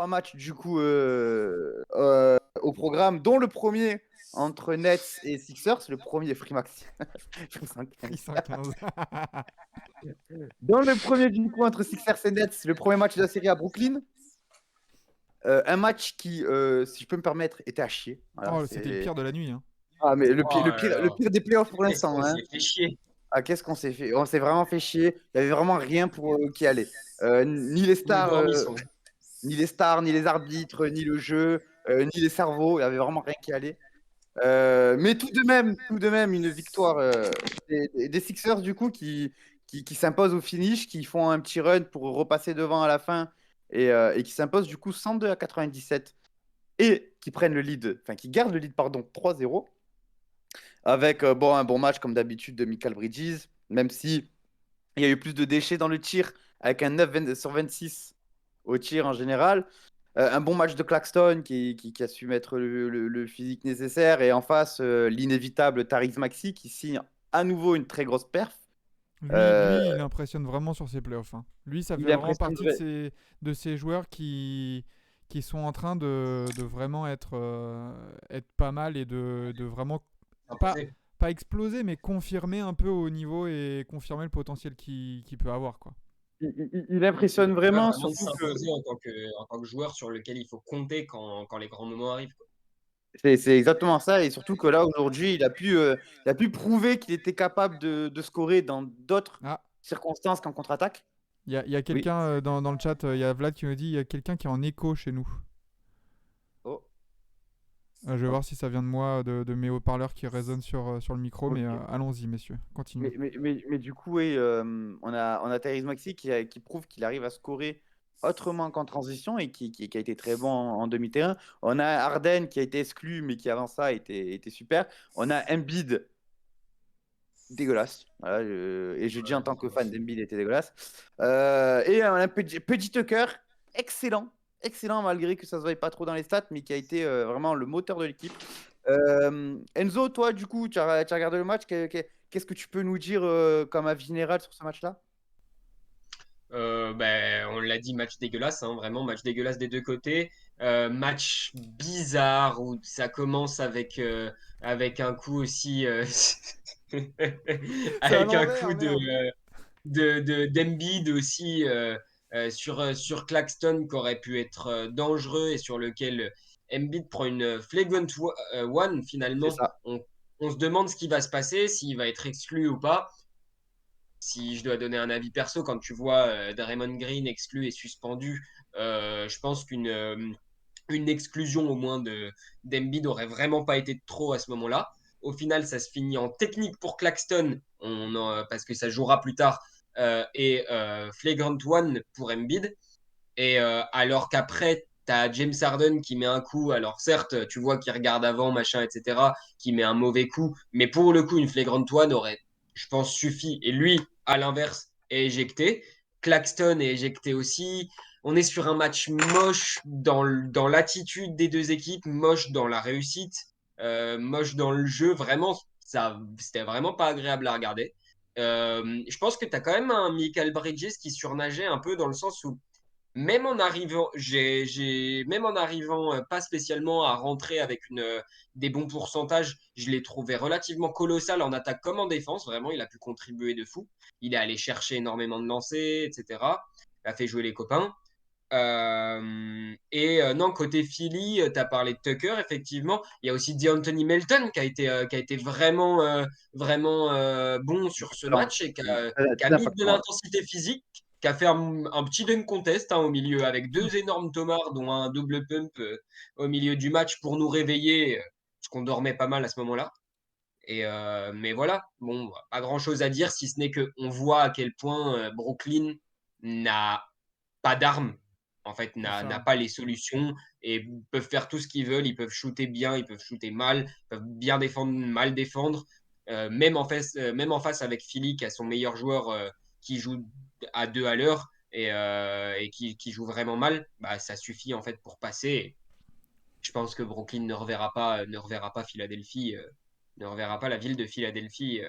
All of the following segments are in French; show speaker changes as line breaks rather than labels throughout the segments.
3 matchs du coup au programme, dont le premier entre Nets et Sixers, le premier Free Max.
Free 115.
Dans le premier du coup entre Sixers et Nets, le premier match de la série à Brooklyn. Un match qui, si je peux me permettre, était à chier. Voilà,
Oh, c'était le pire de la nuit, hein.
Ah, mais le
Oh
pire, le
là
pire, le
là.
pire des playoffs pour
Qu'est-ce
l'instant,
qu'on
hein.
s'est fait chier.
Ah, qu'est-ce qu'on s'est fait? On s'est vraiment fait chier. Il n'y avait vraiment rien pour qui allait. Ni les
Ni le
stars,
dormissant.
ni les arbitres, ni le jeu, ni les cerveaux. Il n'y avait vraiment rien qui allait. Mais tout de même, une victoire des Sixers, du coup, qui s'imposent au finish, qui font un petit run pour repasser devant à la fin et qui s'imposent, du coup, 102-97 et qui prennent le lead, enfin, qui gardent le lead, pardon, 3-0 avec bon, un bon match, comme d'habitude, de Michael Bridges, même si il y a eu plus de déchets dans le tir, avec un 9 sur 26 au tir en général. Un bon match de Claxton qui a su mettre le physique nécessaire. Et en face, l'inévitable Tariq Maxey qui signe à nouveau une très grosse perf. Euh,
Lui, il impressionne vraiment sur ses playoffs, hein. Lui, ça
il
fait vraiment
impressionne.
partie de ces joueurs qui sont en train de vraiment être pas mal et de vraiment pas,
Imposé.
pas exploser, mais confirmer un peu au niveau et confirmer le potentiel qu'il peut avoir, quoi.
Il impressionne
Ouais,
vraiment,
vraiment
surtout que
s'imposer en tant que joueur sur lequel il faut compter quand les grands moments arrivent, quoi.
c'est exactement ça. Et surtout que là, aujourd'hui, il a pu prouver qu'il était capable de scorer dans d'autres
Ah,
circonstances qu'en contre-attaque.
il y a
Oui.
quelqu'un dans le chat, il y a Vlad qui me dit il y a quelqu'un qui est en écho chez nous.
Oh,
Je vais
oh,
voir si ça vient de moi, de mes haut-parleurs qui résonnent sur le micro, mais
ok.
allons-y, messieurs, continuons.
Mais du coup, oui, on a Tyrese Maxey qui prouve qu'il arrive à scorer autrement qu'en transition et qui a été très bon en demi-terrain. On a Harden qui a été exclu, mais qui avant ça était super. On a Embiid dégueulasse. Voilà, et je dis en tant que fan d'Embiid, il était dégueulasse. Et on a Petit Tucker, excellent. Excellent, malgré que ça se voie pas trop dans les stats, mais qui a été vraiment le moteur de l'équipe. Enzo, toi, du coup, tu as regardé le match. Qu'est-ce que tu peux nous dire comme avis général sur ce match-là?
Ben, on l'a dit, match dégueulasse, hein, vraiment match dégueulasse des deux côtés. Match bizarre où ça commence avec un coup aussi
C'est à
avec un coup
l'envers, merde.
d'Embiid aussi sur Claxton qui aurait pu être dangereux et sur lequel Embiid prend une flagrant one
C'est
finalement.
ça.
On se demande ce qui va se passer, s'il va être exclu ou pas. Si je dois donner un avis perso, quand tu vois Draymond Green exclu et suspendu, je pense une exclusion au moins d'Embiid n'aurait vraiment pas été trop à ce moment-là. Au final, ça se finit en technique pour Claxton, parce que ça jouera plus tard, et Flagrant One pour Embiid. Et alors qu'après, tu as James Harden qui met un coup. Alors certes, tu vois qu'il regarde avant, machin, etc., qui met un mauvais coup. Mais pour le coup, une Flagrant One aurait, je pense, suffi. Et lui, à l'inverse, est éjecté. Claxton est éjecté aussi. On est sur un match moche dans l'attitude des deux équipes, moche dans la réussite, moche dans le jeu. Vraiment, ça, c'était vraiment pas agréable à regarder. Je pense que tu as quand même un Michael Bridges qui surnageait un peu dans le sens où même en arrivant pas spécialement à rentrer avec des bons pourcentages, je l'ai trouvé relativement colossal en attaque comme en défense. Vraiment, il a pu contribuer de fou. Il est allé chercher énormément de lancers, etc. Il a fait jouer les copains. Non, côté Philly, tu as parlé de Tucker, effectivement. Il y a aussi D'Anthony Melton qui a été vraiment bon sur ce
Excellent.
match et
Très,
qui a
très
mis de
impactant, ouais.
l'intensité physique, qui a fait un petit dunk contest, hein, au milieu avec deux énormes tomards, dont un double pump au milieu du match pour nous réveiller, parce qu'on dormait pas mal à ce moment-là. Mais voilà, bon, pas grand-chose à dire, si ce n'est qu'on voit à quel point Brooklyn n'a pas d'armes, en fait,
C'est
n'a
ça.
pas les solutions et peuvent faire tout ce qu'ils veulent. Ils peuvent shooter bien, ils peuvent shooter mal, ils peuvent bien défendre, mal défendre. Même en face avec Philly, qui a son meilleur joueur qui joue à 2 à l'heure et qui joue vraiment mal, bah, ça suffit en fait pour passer. Je pense que Brooklyn ne reverra pas Philadelphie, ne reverra pas la ville de Philadelphie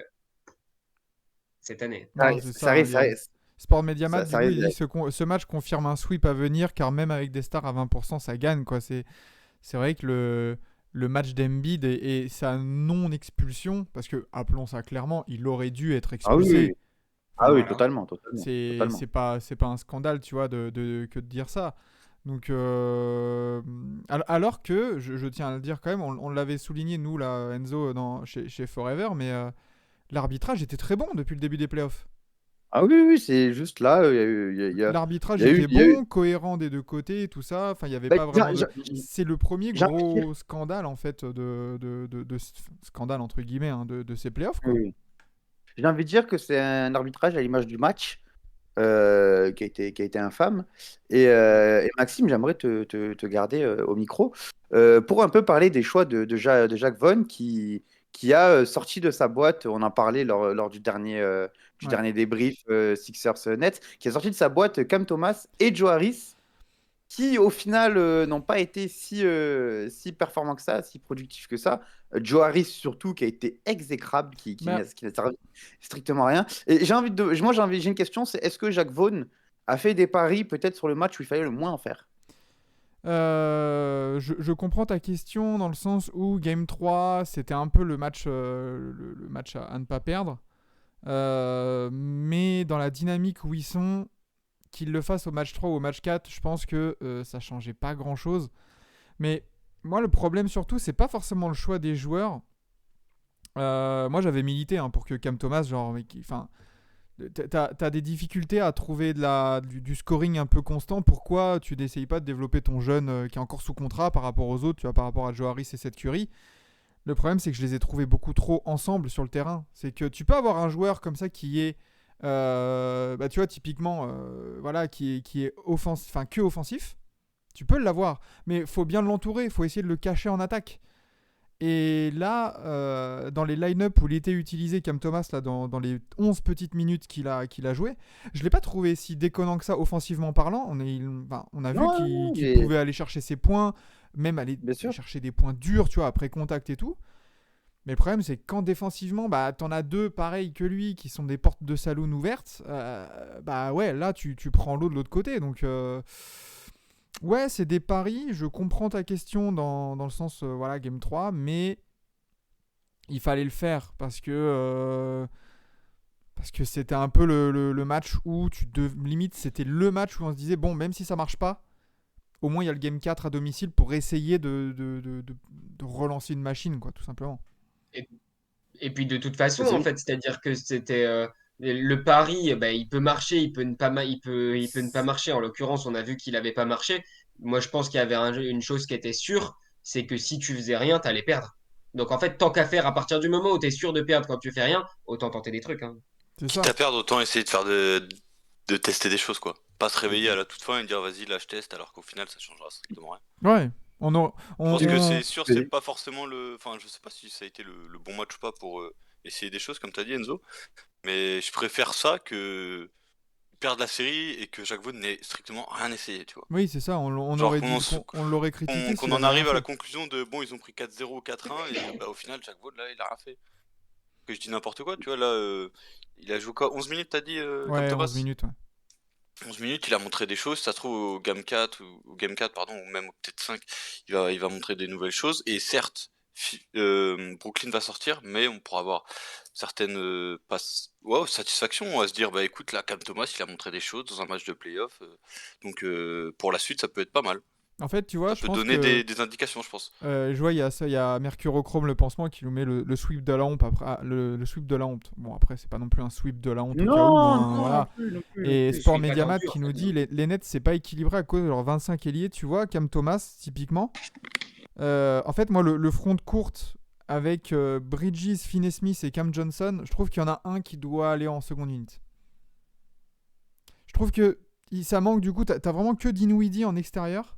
cette année.
Non, c'est ça,
Ça
hein,
risque,
il y a, Sport Mediamat,
Ça,
du
ça
coup,
risque
il dit ce match confirme un sweep à venir car même avec des stars à 20%, ça gagne. Quoi. C'est vrai que le match d'Embiid et sa non-expulsion, parce que, appelons ça clairement, il aurait dû être
Ah oui, oui.
expulsé.
Ah oui,
Enfin,
Voilà.
totalement, totalement,
c'est
totalement.
c'est pas, c'est pas un scandale, tu vois, que de dire ça. Donc, alors que, je tiens à le dire quand même, on l'avait souligné, nous, là, Enzo, chez Forever, mais l'arbitrage était très bon depuis le début des playoffs.
Ah oui, oui, c'est juste là, il
L'arbitrage
y a eu,
était
il y a eu.
bon, cohérent des deux côtés, tout ça. Enfin, il n'y avait
Bah,
pas vraiment de.
j'ai
C'est le premier
j'ai envie de dire.
gros scandale, en fait, scandale, entre guillemets, hein, de ces playoffs,
Oui,
quoi.
oui. J'ai envie de dire que c'est un arbitrage à l'image du match qui a été infâme. Et Maxime, j'aimerais te garder au micro pour un peu parler des choix de Jacques Vaughan qui a sorti de sa boîte, on en parlait lors du
Ouais.
dernier débrief Sixers Nets, qui a sorti de sa boîte Cam Thomas et Joe Harris, qui au final n'ont pas été si performants que ça, si productifs que ça. Joe Harris surtout, qui a été exécrable,
Ben,
qui n'a servi strictement à rien. Et j'ai une question, c'est est-ce que Jacques Vaughan a fait des paris peut-être sur le match où il fallait le moins en faire?
je comprends ta question dans le sens où Game 3, c'était un peu le match à ne pas perdre. Mais dans la dynamique où ils sont, qu'ils le fassent au match 3 ou au match 4, je pense que ça changeait pas grand-chose. Mais moi, le problème surtout, c'est pas forcément le choix des joueurs. Moi, j'avais milité hein, pour que Cam Thomas, genre, enfin, t'as des difficultés à trouver du scoring un peu constant. Pourquoi tu n'essayes pas de développer ton jeune qui est encore sous contrat par rapport aux autres, tu vois, par rapport à Joe Harris et Seth Curry? Le problème, c'est que je les ai trouvés beaucoup trop ensemble sur le terrain. C'est que tu peux avoir un joueur comme ça qui est, bah, tu vois, typiquement, voilà, qui est enfin, que offensif. Tu peux l'avoir, mais il faut bien l'entourer, il faut essayer de le cacher en attaque. Et là, dans les line-up où il était utilisé, Cam Thomas, là, dans les 11 petites minutes qu'il a joué, je ne l'ai pas trouvé si déconnant que ça, offensivement parlant. On a vu
Non,
qu'il pouvait aller chercher ses points, même aller
bien sûr.
chercher des points durs, tu vois, après contact et tout. Mais le problème, c'est que quand défensivement, bah, t'en as deux pareils que lui qui sont des portes de saloon ouvertes, bah ouais, là, tu prends l'eau de l'autre côté. Donc, ouais, c'est des paris. Je comprends ta question dans le sens, voilà, Game 3, mais il fallait le faire parce que c'était un peu le match où limite, c'était le match où on se disait, bon, même si ça marche pas, au moins il y a le Game 4 à domicile pour essayer de relancer une machine, quoi, tout simplement.
Et, et puis de toute façon, en
Vas-y.
fait, c'est-à-dire que c'était le pari, eh ben, il peut marcher, il peut ne pas, il peut ne pas marcher. En l'occurrence, on a vu qu'il n'avait pas marché. Moi, je pense qu'il y avait une chose qui était sûre, c'est que si tu faisais rien, tu allais perdre. Donc en fait, tant qu'à faire, à partir du moment où tu es sûr de perdre quand tu fais rien, autant tenter des trucs, hein.
C'est
Quitte
ça.
à perdre, autant essayer de faire de tester des choses, quoi. Pas se réveiller à la toute fin et dire vas-y, là je teste, alors qu'au final ça changera strictement rien.
Ouais. On, a-
Je pense que
on-
c'est sûr, c'est
Vas-y.
pas forcément le. Enfin, je sais pas si ça a été le bon match ou pas pour essayer des choses, comme t'as dit, Enzo. Mais je préfère ça que perdre la série et que Jacques Vaughan n'ait strictement rien essayé, tu vois.
Oui, c'est ça. On
Genre
aurait dit, on l'aurait critiqué
qu'on
s'il
en
avait rien
arrive à la
fait.
conclusion de bon, ils ont pris 4-0 ou 4-1 et bah, au final, Jacques Vaughan là, il a rien fait. Que je dis n'importe quoi, tu vois, là, il a joué quoi 11 minutes, t'as dit, comme
Ouais, 11
Thomas?
minutes. Ouais.
11 minutes, il a montré des choses, ça se trouve au Game 4 ou au Game 4 pardon, ou même peut-être 5, il va montrer des nouvelles choses et certes Brooklyn va sortir, mais on pourra avoir certaines satisfactions à se dire bah écoute là Cam Thomas, il a montré des choses dans un match de playoff donc pour la suite ça peut être pas mal.
En fait, tu vois,
Ça
je
peut
pense
donner
que
des indications, je pense.
je vois, il y a Mercurochrome le pansement qui nous met le sweep de la honte après le sweep de la honte. Bon après, c'est pas non plus un sweep de la honte au cas où,
Non,
hein,
non, non
voilà.
plus, non plus, non
Et
Je
plus.
Sport
suis pas
Mediamat
tendu, en
qui nous
fait.
dit les Nets c'est pas équilibré à cause de leurs 25 ailiers, tu vois, Cam Thomas typiquement. En fait, moi le front de courte avec Bridges, Finney-Smith et Cam Johnson, je trouve qu'il y en a un qui doit aller en seconde unité. Je trouve que ça manque du coup, t'as vraiment que Dinwiddie en extérieur,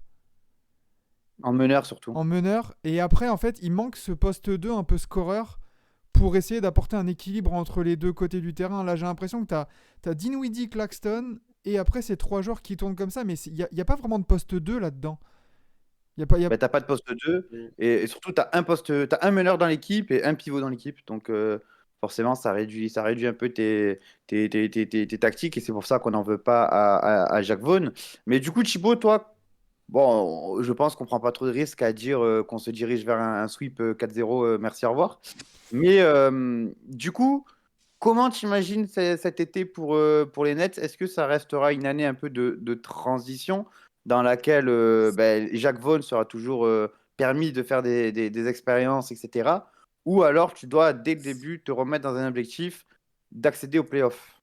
En meneur surtout.
en meneur, et après en fait il manque ce poste 2 un peu scoreur pour essayer d'apporter un équilibre entre les deux côtés du terrain. Là j'ai l'impression que t'as Dinwiddie, Claxton, et après ces trois joueurs qui tournent comme ça, mais il n'y a pas vraiment de poste 2 là-dedans. Y a pas, y a...
Bah, t'as pas de poste 2 et surtout t'as un meneur dans l'équipe et un pivot dans l'équipe. Donc forcément, ça réduit un peu tes tactiques et c'est pour ça qu'on n'en veut pas à Jacques Vaughan. Mais du coup, Thibaut, toi, bon, je pense qu'on prend pas trop de risques à dire qu'on se dirige vers un sweep 4-0, merci, au revoir. Mais du coup, comment tu imagines cet été pour les Nets? Est-ce que ça restera une année un peu de transition dans laquelle Jacques Vaughn sera toujours permis de faire des expériences, etc. Ou alors tu dois, dès le début, te remettre dans un objectif d'accéder aux playoffs?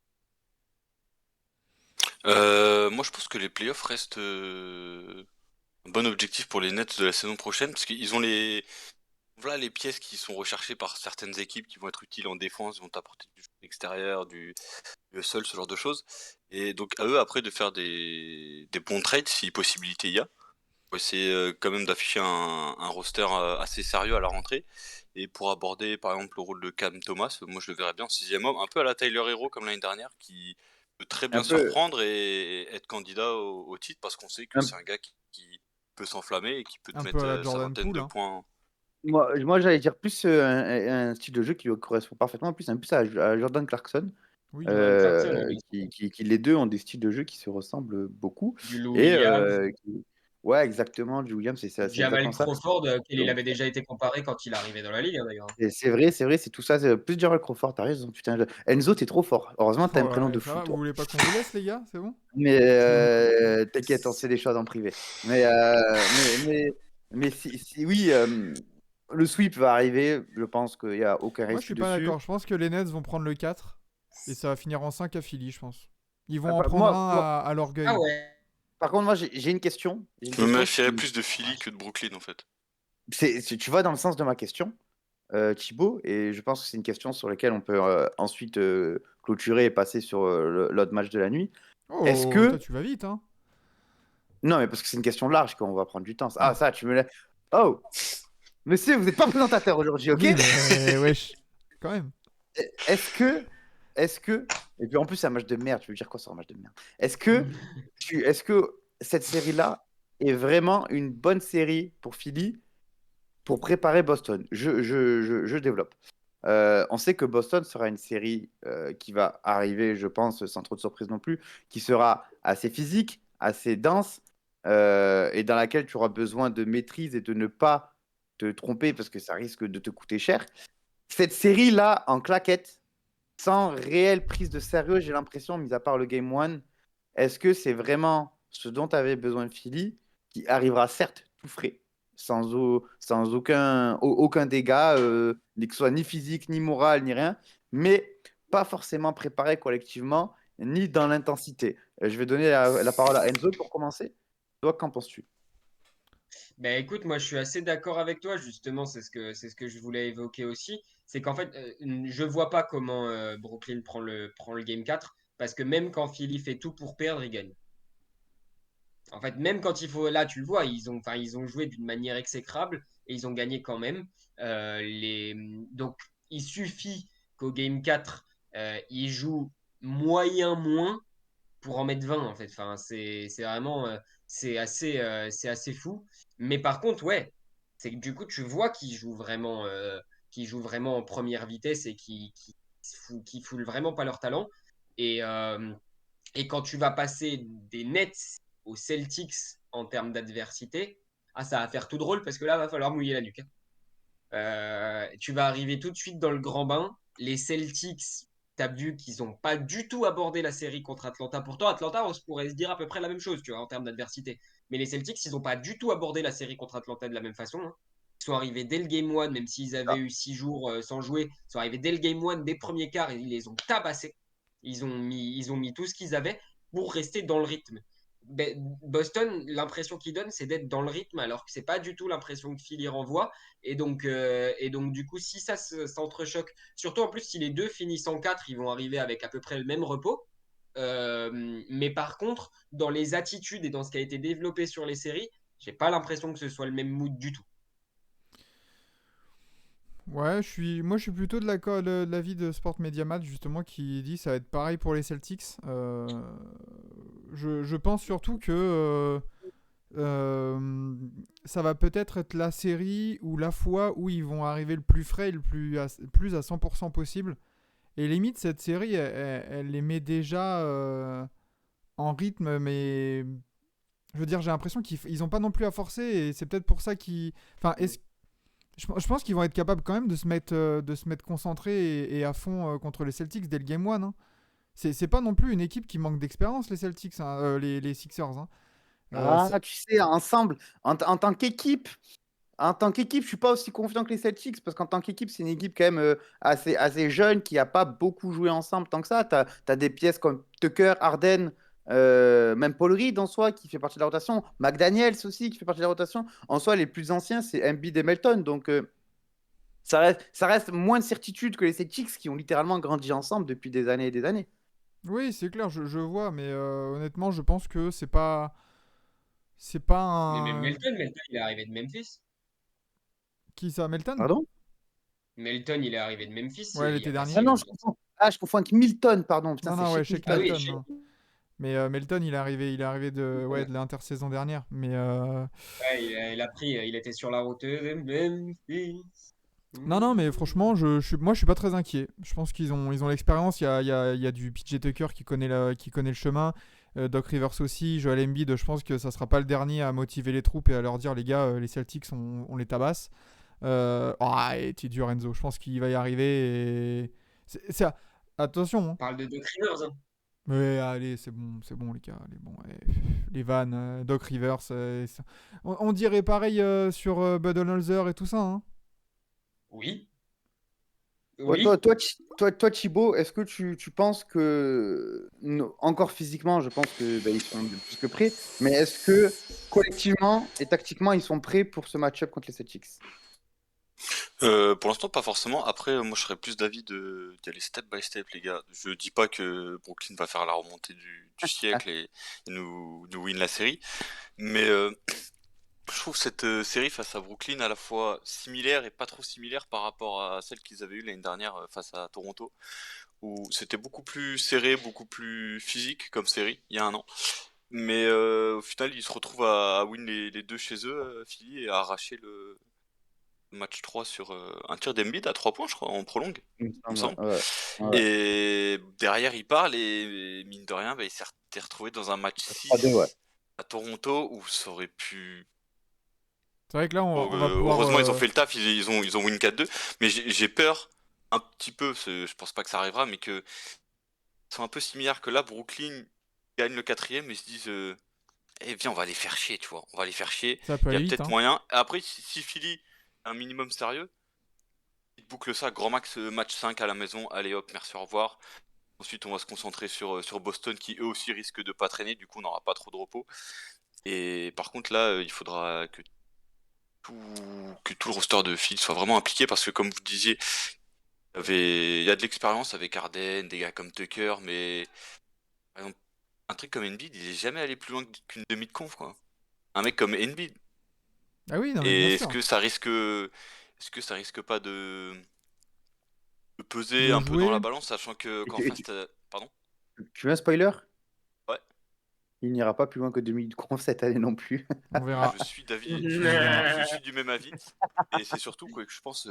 Moi, je pense que les playoffs restent un bon objectif pour les Nets de la saison prochaine, parce qu'ils ont voilà les pièces qui sont recherchées par certaines équipes qui vont être utiles en défense, vont apporter du jeu extérieur, du hustle, ce genre de choses. Et donc à eux après de faire des bons trades si possibilité il y a. Faut essayer quand même d'afficher un roster assez sérieux à la rentrée. Et pour aborder par exemple le rôle de Cam Thomas, moi je le verrais bien en sixième homme, un peu à la Tyler Hero comme l'année dernière, qui peut très
Un
bien
peu,
surprendre et être candidat au titre parce qu'on sait que
un-
c'est un gars qui peut s'enflammer et qui peut te
Un peu
mettre
à la
sa
Jordan
vingtaine
Poole,
de
hein.
points.
moi j'allais dire plus un style de jeu qui correspond parfaitement plus, un plus à Jordan Clarkson.
Oui.
Jordan Clarkson, oui, bien sûr.
Qui les deux ont des styles de jeu qui se ressemblent beaucoup.
Du Lou
Et
Williams,
ouais, exactement, du Williams, c'est
Jamal
exactement ça.
Crawford, auquel il
Donc,
avait déjà été comparé quand il arrivait dans la ligue, hein, d'ailleurs.
et c'est vrai, c'est tout ça. C'est plus Jamal Crawford, t'as raison. Putain, Enzo, t'es trop fort. Heureusement, t'as un prénom
Ouais,
de
ça
fou,
va, vous
toi.
voulez pas qu'on vous laisse, les gars? C'est bon?
Mais t'inquiète, on sait des choses en privé. Mais, oui, le sweep va arriver. Je pense qu'il n'y a aucun
Moi, je
risque
suis pas
dessus.
d'accord. Je pense que les Nets vont prendre le 4 et ça va finir en 5 à Philly, je pense. Ils vont
Ah,
en prendre un
moi,
à
Ah
l'orgueil.
ouais.
par contre, moi, j'ai une question. J'ai une
Je me
question
méfierais
qui,
plus de Philly que de Brooklyn en fait.
tu vas dans le sens de ma question. Thibaut, et je pense que c'est une question sur laquelle on peut ensuite clôturer et passer sur l'autre match de la nuit. Est-ce
Oh, toi,
que...
tu vas vite, hein?
Non, mais parce que c'est une question large, qu'on va prendre du temps. Ah,
Ah.
ça, tu me l'as... Oh, monsieur, vous n'êtes pas présentateur aujourd'hui, ok?
Oui, mais wesh. Quand même.
Est-ce que... Est-ce que... Et puis en plus, c'est un match de merde, tu veux dire quoi sur un match de merde? Est-ce que cette série-là est vraiment une bonne série pour Philly pour préparer Boston? Je développe. On sait que Boston sera une série qui va arriver, je pense, sans trop de surprise non plus, qui sera assez physique, assez dense, et dans laquelle tu auras besoin de maîtrise et de ne pas te tromper parce que ça risque de te coûter cher. Cette série-là, en claquette, sans réelle prise de sérieux, j'ai l'impression, mis à part le Game 1, est-ce que c'est vraiment ce dont avait besoin de Philly, qui arrivera certes tout frais, sans aucun dégât, que ce soit ni physique, ni moral, ni rien, mais pas forcément préparé collectivement, ni dans l'intensité. Je vais donner la parole à Enzo pour commencer. Toi, qu'en penses-tu?
Ben écoute, moi je suis assez d'accord avec toi, justement, c'est ce que je voulais évoquer aussi. C'est qu'en fait, je vois pas comment Brooklyn prend le game 4 parce que même quand Philly fait tout pour perdre, il gagne. En fait, même quand il faut, là tu le vois, ils ont joué d'une manière exécrable et ils ont gagné quand même. Donc il suffit qu'au game 4, ils jouent moyen moins pour en mettre 20 en fait. Enfin, c'est vraiment c'est assez fou. Mais par contre, ouais, c'est que du coup, tu vois qu'ils jouent vraiment en première vitesse et qui foulent vraiment pas leur talent. Et, euh, et quand tu vas passer des Nets aux Celtics en termes d'adversité, ah, ça va faire tout drôle parce que là, va falloir mouiller la nuque, hein. Tu vas arriver tout de suite dans le grand bain. Les Celtics, tu as vu qu'ils n'ont pas du tout abordé la série contre Atlanta. Pourtant, Atlanta, on se pourrait se dire à peu près la même chose, tu vois, en termes d'adversité. Mais les Celtics, ils n'ont pas du tout abordé la série contre Atlanta de la même façon, hein. Ils sont arrivés dès le Game 1, même s'ils avaient
Ah,
eu 6 jours sans jouer. Ils sont arrivés dès le Game 1, dès le premier quart, et ils les ont tabassés. Ils ont mis tout ce qu'ils avaient pour rester dans le rythme. Boston, l'impression qu'ils donnent, c'est d'être dans le rythme, alors que c'est pas du tout l'impression que Philly renvoie. Et donc, du coup, si ça s'entrechoque, surtout en plus, si les deux finissent en 4, ils vont arriver avec à peu près le même repos. Mais par contre, dans les attitudes et dans ce qui a été développé sur les séries, j'ai pas l'impression que ce soit le même mood du tout.
Ouais, moi je suis plutôt de l'avis de Sport Media Match justement qui dit ça va être pareil pour les Celtics. Je pense surtout que euh, ça va peut-être être la série ou la fois où ils vont arriver le plus frais et plus à 100% possible. Et limite, cette série, elle les met déjà en rythme, mais je veux dire, j'ai l'impression qu'ils n'ont pas non plus à forcer, et c'est peut-être pour ça qu'ils. Enfin, je pense qu'ils vont être capables quand même de se mettre concentrés et à fond contre les Celtics dès le Game 1. Hein. C'est pas non plus une équipe qui manque d'expérience, les Celtics, hein, les Sixers. Hein.
Tu sais, ensemble, en tant qu'équipe, je suis pas aussi confiant que les Celtics parce qu'en tant qu'équipe, c'est une équipe quand même assez jeune qui a pas beaucoup joué ensemble tant que ça. Tu as des pièces comme Tucker, Harden, même Paul Reed en soi qui fait partie de la rotation, McDaniels aussi qui fait partie de la rotation. En soi, les plus anciens, c'est Embiid et Melton. Donc, ça reste moins de certitude que les Celtics qui ont littéralement grandi ensemble depuis des années et des années.
Oui, c'est clair, je vois, mais honnêtement, je pense que c'est pas. C'est pas
Mais même
un.
Melton, il est arrivé de Memphis.
Qui ça, Melton?
Pardon?
Melton, il est arrivé de Memphis
Ouais,
il y
l'été
a pas
dernier.
Ah
si
non, je
longtemps.
confonds. Ah, je confonds avec Milton, pardon. Putain,
Non,
c'est
non, ouais,
Shake
Shake
Milton.
Ah oui,
Milton. Non. Mais Melton, il est arrivé
ouais,
de l'intersaison dernière. Mais
il était sur la route de Memphis.
non, non, mais franchement, moi, je suis pas très inquiet. Je pense ils ont l'expérience. Il y a du PJ Tucker qui connaît le chemin. Doc Rivers aussi. Joel Embiid, je pense que ça sera pas le dernier à motiver les troupes et à leur dire, les gars, les Celtics, on les tabasse. Et t'es dur, Enzo. Je pense qu'il va y arriver. Attention. Hein.
On parle de Doc Rivers. Hein.
Mais allez, c'est bon les gars, les vannes, Doc Rivers, on dirait pareil sur Budenholzer et tout ça. Hein.
Oui,
Ouais,
oui.
toi, Thibaut, est-ce que tu penses que, encore physiquement, je pense que ils sont plus que prêts, mais est-ce que collectivement et tactiquement, ils sont prêts pour ce match-up contre les Celtics?
Pour l'instant, pas forcément. Après, moi, je serais plus d'avis d'y aller step by step, les gars. Je dis pas que Brooklyn va faire la remontée du siècle et nous win la série, mais je trouve cette série face à Brooklyn à la fois similaire et pas trop similaire par rapport à celle qu'ils avaient eue l'année dernière face à Toronto, où c'était beaucoup plus serré, beaucoup plus physique comme série, il y a un an. Mais au final, ils se retrouvent à win les deux chez eux, Philly, et à arracher le match 3 sur un tir d'Embiid à 3 points, je crois, en prolongue,
Il me
il me
semble,
semble.
ouais. Ouais.
Et derrière, il parle et mine de rien, il s'est retrouvé dans un match
3-2, ouais.
6 à Toronto où ça aurait pu.
C'est vrai que là,
Bon,
on va pouvoir.
heureusement, ils ont fait le taf, ils ont win 4-2. Mais j'ai peur un petit peu, je pense pas que ça arrivera, mais que sont un peu similaires que là, Brooklyn gagne le quatrième et se disent eh viens, on va les faire chier, tu vois. On va les faire chier.
Ça peut
Il y a
aller vite.
peut-être
Hein.
moyen. Après, si Philly est un minimum sérieux, il boucle ça, grand max match 5 à la maison, allez hop, merci, au revoir. Ensuite, on va se concentrer sur Boston qui eux aussi risquent de pas traîner, du coup, on n'aura pas trop de repos. Et par contre, là, il faudra que tout le roster de Philly soit vraiment impliqué parce que, comme vous disiez, il y a de l'expérience avec Harden, des gars comme Tucker, mais par exemple, un truc comme Embiid, il est jamais allé plus loin qu'une demi de conf, quoi. Un mec comme Embiid.
Ah oui, non, mais bien
Et
sûr.
est-ce que ça risque pas de peser
De
un peu dans la
jouer.
balance, sachant que
Et
qu'en
tu, et
face,
tu-
pardon?
tu veux un spoiler?
Ouais.
Il n'ira pas plus loin que 2000 cette année non plus.
On verra.
Je suis du même avis. Et c'est surtout quoi, que je pense,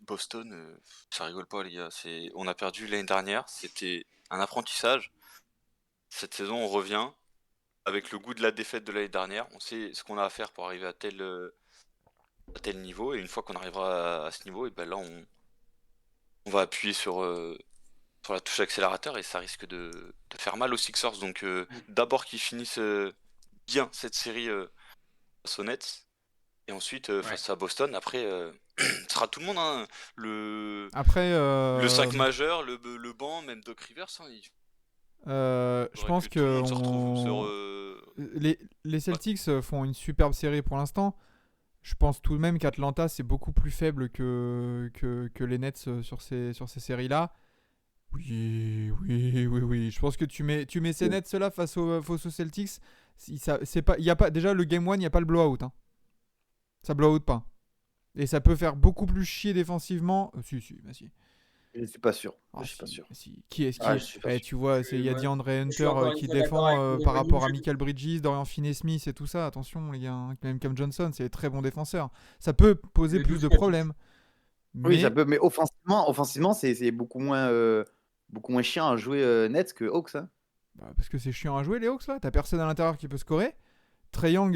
Boston, ça rigole pas, les gars. On a perdu l'année dernière, c'était un apprentissage. Cette saison, on revient avec le goût de la défaite de l'année dernière. On sait ce qu'on a à faire pour arriver à tel niveau. Et une fois qu'on arrivera à ce niveau, et ben là, on va appuyer sur la touche accélérateur et ça risque de faire mal aux Sixers. Donc, d'abord qu'ils finissent bien cette série face aux Nets. Et ensuite, face à Boston, après, ce sera tout le monde, hein.
Après,
Le 5 majeur, le banc, même Doc Rivers, hein,
je pense
tout le monde
que
se retrouve
les Celtics font une superbe série pour l'instant. Je pense tout de même qu'Atlanta, c'est beaucoup plus faible que les Nets sur ces séries-là. Oui. Je pense que tu mets ces Nets-là face aux Celtics. Déjà, le Game 1, il n'y a pas le blowout. Hein. Ça blowout pas. Et ça peut faire beaucoup plus chier défensivement. Si.
Je suis pas sûr.
Ah,
Je suis pas
si,
sûr.
si. Qui est-ce
Ah, je suis pas sûr.
tu vois, il y a
Ouais.
DeAndre
Je suis
Hunter
encore une
qui
fois d'accord
défend
avec
par
mon
rapport à
avis.
Michael Bridges, Dorian Finney-Smith et tout ça. Attention, les gars, hein, même Cam Johnson, c'est des très bons défenseurs. Ça peut poser
Le
plus de
12-4.
problèmes.
Oui, ça
Mais
peut, mais offensivement c'est beaucoup moins chiant à jouer Nets que Hawks. Hein.
bah, parce que c'est chiant à jouer les Hawks là. T'as personne à l'intérieur qui peut scorer. Trae Young,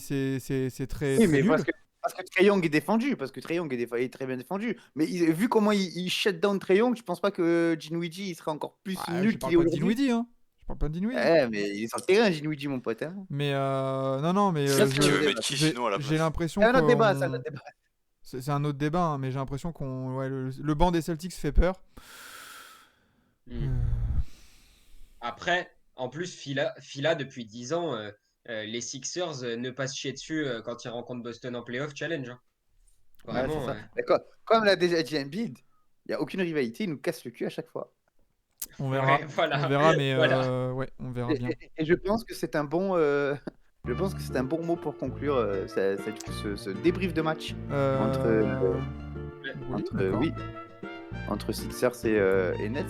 c'est très
Oui,
très
mais
nul.
parce que Trae Young est défendu, parce que Trae Young est très bien défendu. Mais vu comment il shut down Trae Young, je pense pas que Dinwiddie il serait encore plus
Ah, je
nul qu'il
parle
est
pas de
aujourd'hui.
Dinwiddie, hein. Je parle pas de Dinwiddie.
Mais il est sur le terrain, Dinwiddie, mon pote. Hein.
Mais non, mais
Ça,
Qui,
c'est
qui
un autre
veut
débat.
mettre qui sinon à la
j'ai
place?
l'impression
C'est un autre débat, c'est un
qu'on.
autre débat.
C'est un autre débat, hein, mais j'ai l'impression qu'on. Ouais, le banc des Celtics fait peur.
Hmm.
Euh,
Après, en plus, Fila depuis 10 ans, les Sixers ne passent chier dessus quand ils rencontrent Boston en playoff challenge. Hein.
Ouais, c'est
Vraiment.
ça. D'accord. Comme l'a déjà dit Embiid, il n'y a aucune rivalité, il nous casse le cul à chaque fois.
On
Ouais,
verra.
voilà.
On verra, mais
Voilà.
ouais, on verra bien.
Et je pense que c'est un bon, je pense que c'est un bon mot pour conclure ce débrief de match entre,
Oui, d'accord.
oui, entre Sixers et Nets.